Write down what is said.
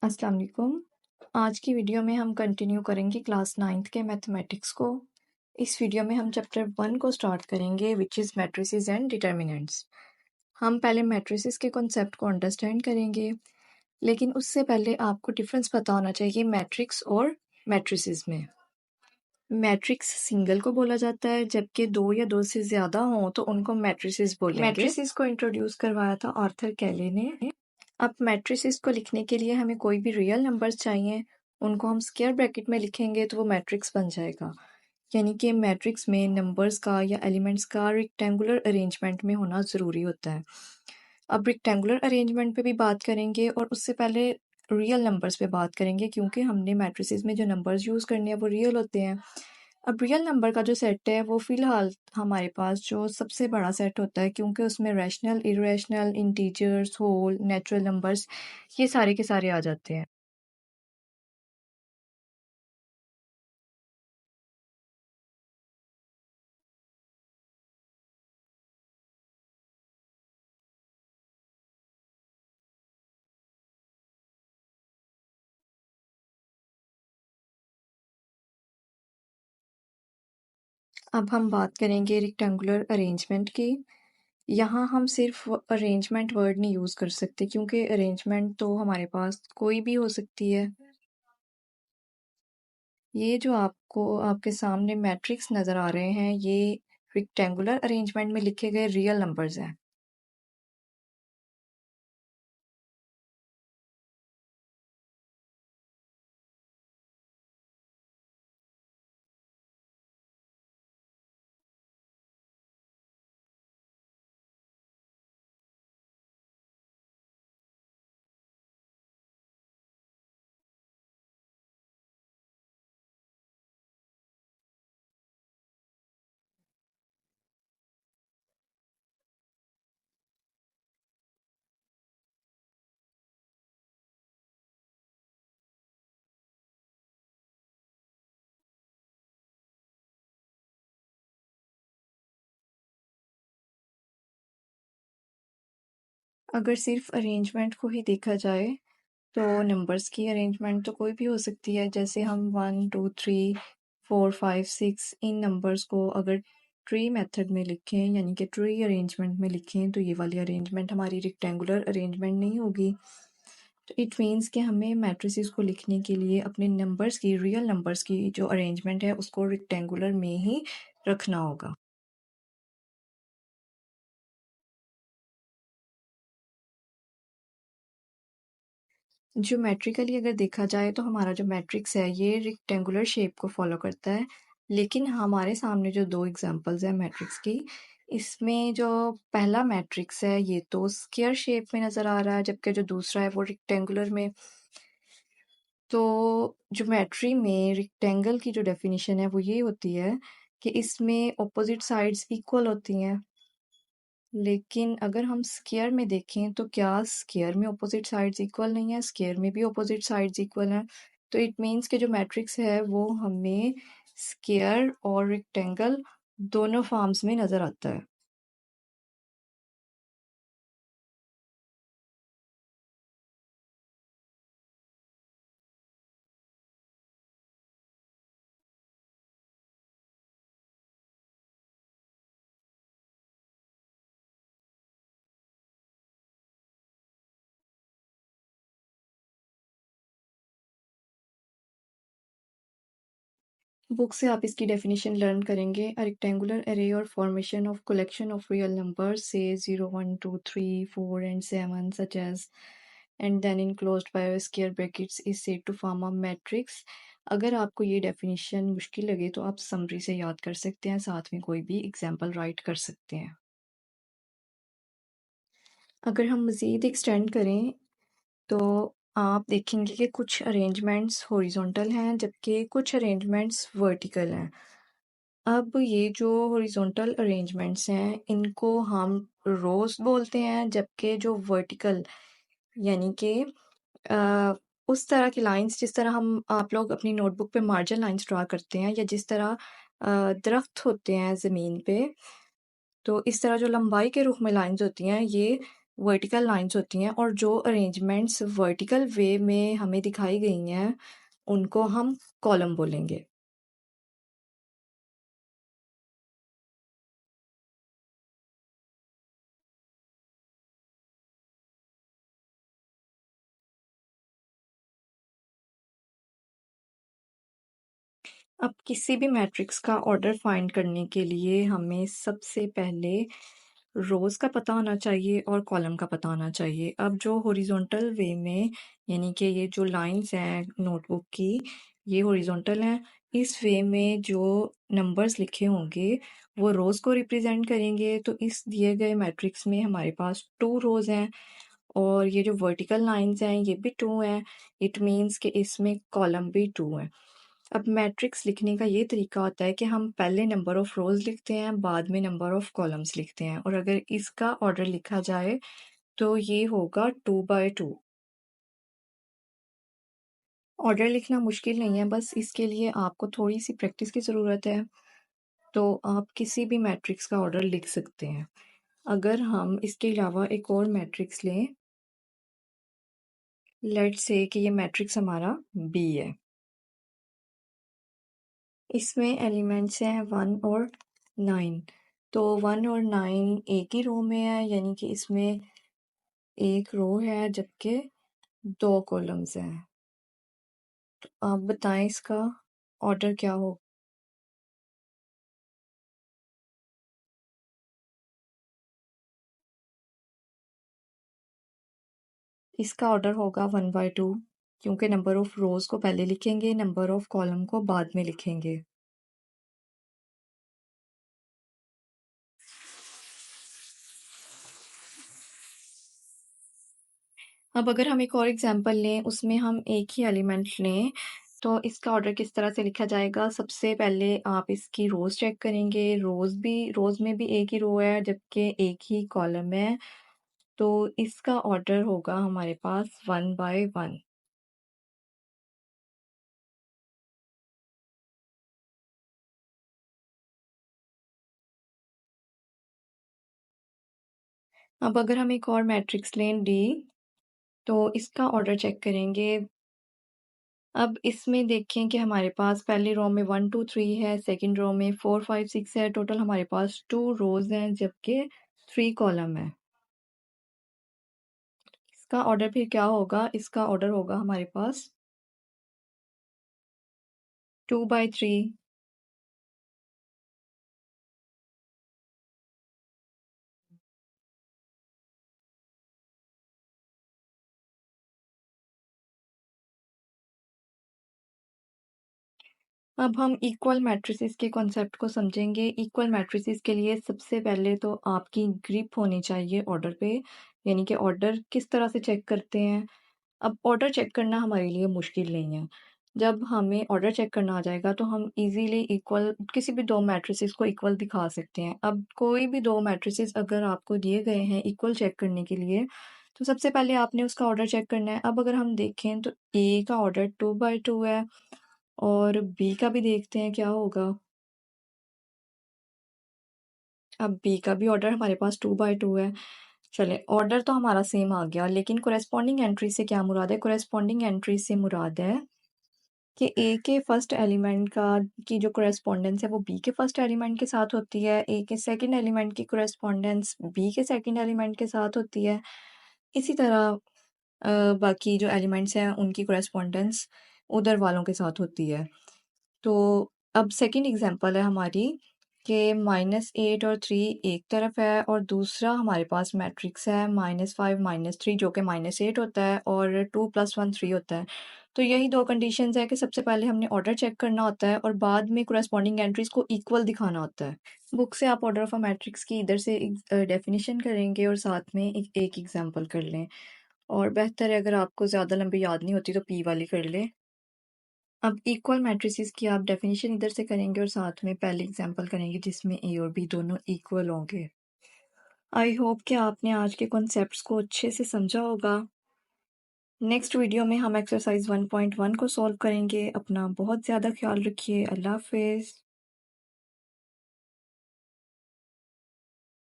अस्सलाम वालेकुम। आज की वीडियो में हम कंटिन्यू करेंगे क्लास 9th के मैथमेटिक्स को। इस वीडियो में हम चैप्टर 1 को स्टार्ट करेंगे which is matrices and determinants. हम पहले मैट्रिसेस के कॉन्सेप्ट को अंडरस्टैंड करेंगे, लेकिन उससे पहले आपको डिफरेंस पता होना चाहिए मैट्रिक्स और मैट्रिसेस में। मैट्रिक्स सिंगल को बोला जाता है, जबकि दो या दो से ज़्यादा हों तो उनको मैट्रिसेस बोलेंगे। मैट्रिसेस को इंट्रोड्यूस करवाया था आर्थर कैले ने। अब मैट्रिसेस को लिखने के लिए हमें कोई भी रियल नंबर्स चाहिए, उनको हम स्क्वायर ब्रैकेट में लिखेंगे तो वो मैट्रिक्स बन जाएगा। यानी कि मैट्रिक्स में नंबर्स का या एलिमेंट्स का रेक्टेंगुलर अरेंजमेंट में होना ज़रूरी होता है। अब रेक्टेंगुलर अरेंजमेंट पे भी बात करेंगे और उससे पहले रियल नंबर्स पे बात करेंगे, क्योंकि हमने मैट्रिसेस में जो नंबर्स यूज़ करने हैं वो रियल होते हैं। अब रियल नंबर का जो सेट है वो फ़िलहाल हमारे पास जो सबसे बड़ा सेट होता है, क्योंकि उसमें rational, irrational, integers, whole, natural numbers ये सारे के सारे आ जाते हैं। अब हम बात करेंगे रेक्टेंगुलर अरेंजमेंट की। यहाँ हम सिर्फ अरेंजमेंट वर्ड नहीं यूज़ कर सकते, क्योंकि अरेंजमेंट तो हमारे पास कोई भी हो सकती है। ये जो आपको आपके सामने मैट्रिक्स नज़र आ रहे हैं, ये रेक्टेंगुलर अरेंजमेंट में लिखे गए रियल नंबर्स हैं। अगर सिर्फ अरेंजमेंट को ही देखा जाए तो नंबर्स की अरेंजमेंट तो कोई भी हो सकती है। जैसे हम 1 2 3 4 5 6 इन नंबर्स को अगर ट्री मेथड में लिखें, यानी कि ट्री अरेंजमेंट में लिखें, तो ये वाली अरेंजमेंट हमारी रेक्टेंगुलर अरेंजमेंट नहीं होगी। तो इट मीन्स कि हमें मैट्रिसेस को लिखने के लिए अपने नंबर्स की, रियल नंबर्स की जो अरेंजमेंट है उसको रेक्टेंगुलर में ही रखना होगा। ज्योमेट्रिकली अगर देखा जाए तो हमारा जो मैट्रिक्स है ये रेक्टेंगुलर शेप को फॉलो करता है, लेकिन हमारे सामने जो दो एग्जांपल्स हैं मैट्रिक्स की, इसमें जो पहला मैट्रिक्स है ये तो स्क्वायर शेप में नज़र आ रहा है, जबकि जो दूसरा है वो रेक्टेंगुलर में। तो ज्योमेट्री में रेक्टेंगल की जो डेफिनेशन है वो ये होती है कि इसमें ऑपोजिट साइड्स इक्वल होती हैं। लेकिन अगर हम स्क्वायर में देखें तो क्या स्क्वायर में ऑपोजिट साइड्स इक्वल नहीं है? स्क्वायर में भी ऑपोजिट साइड्स इक्वल हैं। तो इट मीन्स कि जो मैट्रिक्स है वो हमें स्क्वायर और रेक्टेंगल दोनों फॉर्म्स में नज़र आता है। बुक से आप इसकी डेफिनेशन लर्न करेंगे। अ रेक्टेंगुलर अरे और formation of collection of real numbers से 0 1 2 3 4 and 7 such as and then enclosed by square brackets is said to form a matrix। अगर आपको ये डेफिनेशन मुश्किल लगे तो आप समरी से याद कर सकते हैं, साथ में कोई भी एग्जाम्पल राइट कर सकते हैं। अगर हम मज़ीद एक्सटेंड करें तो आप देखेंगे कि कुछ अरेंजमेंट्स हॉरिजॉन्टल हैं, जबकि कुछ अरेंजमेंट्स वर्टिकल हैं। अब ये जो हॉरिजॉन्टल अरेंजमेंट्स हैं इनको हम रोज बोलते हैं, जबकि जो वर्टिकल यानी कि उस तरह की लाइंस जिस तरह हम आप लोग अपनी नोटबुक पे मार्जिन लाइंस ड्रा करते हैं, या जिस तरह दरख्त होते हैं ज़मीन पे, तो इस तरह जो लंबाई के रुख में लाइंस होती हैं ये वर्टिकल लाइंस होती हैं और जो अरेंजमेंट्स वर्टिकल वे में हमें दिखाई गई हैं उनको हम कॉलम बोलेंगे। अब किसी भी मैट्रिक्स का ऑर्डर फाइंड करने के लिए हमें सबसे पहले रोज़ का पता होना चाहिए और कॉलम का पता होना चाहिए। अब जो हॉरिजॉन्टल वे में यानी कि ये जो लाइंस हैं नोटबुक की, ये हॉरिजॉन्टल हैं। इस वे में जो नंबर्स लिखे होंगे वो रोज़ को रिप्रेजेंट करेंगे। तो इस दिए गए मैट्रिक्स में हमारे पास 2 रोज़ हैं और ये जो वर्टिकल लाइंस हैं ये भी 2 हैं। इट मीन्स कि इसमें कॉलम भी 2 हैं। अब मैट्रिक्स लिखने का ये तरीका होता है कि हम पहले नंबर ऑफ़ रोज़ लिखते हैं, बाद में नंबर ऑफ़ कॉलम्स लिखते हैं और अगर इसका ऑर्डर लिखा जाए तो ये होगा 2 बाय 2। ऑर्डर लिखना मुश्किल नहीं है, बस इसके लिए आपको थोड़ी-सी प्रैक्टिस की ज़रूरत है। तो आप किसी भी मैट्रिक्स का ऑर्डर लिख सकते हैं। अगर हम इसके अलावा एक और मैट्रिक्स लें, लेट्स से कि ये मैट्रिक्स हमारा बी है। इसमें एलिमेंट्स हैं 1 और 9। तो 1 और 9 एक ही रो में है, यानी कि इसमें एक रो है जबकि 2 कॉलम्स हैं। तो आप बताएं इसका ऑर्डर क्या हो। इसका ऑर्डर होगा 1 बाय 2 क्योंकि नंबर ऑफ रोज को पहले लिखेंगे, नंबर ऑफ कॉलम को बाद में लिखेंगे। अब अगर हम एक और एग्जांपल लें, उसमें हम एक ही एलिमेंट लें, तो इसका ऑर्डर किस तरह से लिखा जाएगा। सबसे पहले आप इसकी रोज़ चेक करेंगे। रोज़ में भी एक ही रो है जबकि एक ही कॉलम है। तो इसका ऑर्डर होगा हमारे पास 1 बाय 1। अब अगर हम एक और मैट्रिक्स लें डी, तो इसका ऑर्डर चेक करेंगे। अब इसमें देखें कि हमारे पास पहली रो में 1 2 3 है, सेकंड रो में 4 5 6 है। टोटल हमारे पास 2 रोज हैं जबकि 3 कॉलम है। इसका ऑर्डर फिर क्या होगा। इसका ऑर्डर होगा हमारे पास 2 बाय 3। अब हम इक्वल मैट्रिसेस के कॉन्सेप्ट को समझेंगे। इक्वल मैट्रिसेस के लिए सबसे पहले तो आपकी ग्रिप होनी चाहिए ऑर्डर पे, यानी कि ऑर्डर किस तरह से चेक करते हैं। अब ऑर्डर चेक करना हमारे लिए मुश्किल नहीं है। जब हमें ऑर्डर चेक करना आ जाएगा तो हम इजीली इक्वल किसी भी 2 मैट्रिसेस को इक्वल दिखा सकते हैं। अब कोई भी 2 मैट्रिसेस अगर आपको दिए गए हैं इक्वल चेक करने के लिए, तो सबसे पहले आपने उसका ऑर्डर चेक करना है। अब अगर हम देखें तो ए का ऑर्डर 2 बाय 2 है और बी का भी देखते हैं क्या होगा। अब बी का भी ऑर्डर हमारे पास 2 बाय 2 है। चले, ऑर्डर तो हमारा सेम आ गया, लेकिन कोरेस्पॉन्डिंग एंट्री से क्या मुराद है। कोरेस्पॉन्डिंग एंट्री से मुराद है कि ए के फर्स्ट एलिमेंट का की जो कोरेस्पॉन्डेंस है वो बी के फर्स्ट एलिमेंट के साथ होती है। ए के सेकंड एलिमेंट की कोरेस्पॉन्डेंस बी के सेकंड एलिमेंट के साथ होती है। इसी तरह बाकी जो एलिमेंट्स हैं उनकी कोरेस्पॉन्डेंस उधर वालों के साथ होती है। तो अब सेकंड एग्जांपल है हमारी कि -8 और 3 एक तरफ है और दूसरा हमारे पास मैट्रिक्स है -5 -3 जो कि -8 होता है और 2 + 1 3 होता है। तो यही 2 कंडीशंस है कि सबसे पहले हमने ऑर्डर चेक करना होता है और बाद में कोरेस्पॉन्डिंग एंट्रीज को इक्वल दिखाना होता है। बुक से आप ऑर्डर ऑफ अ मैट्रिक्स की इधर से डेफिनेशन करेंगे और साथ में एक एग्जांपल कर लें। और बेहतर है अगर आपको ज़्यादा लंबी याद नहीं होती तो पी वाली कर लें। अब इक्वल मैट्रिसेस की आप डेफिनेशन इधर से करेंगे और साथ में पहले एग्जांपल करेंगे जिसमें ए और बी दोनों इक्वल होंगे। आई होप कि आपने आज के कॉन्सेप्ट्स को अच्छे से समझा होगा। नेक्स्ट वीडियो में हम एक्सरसाइज 1.1 को सॉल्व करेंगे। अपना बहुत ज़्यादा ख्याल रखिए। अल्लाह हाफिज़।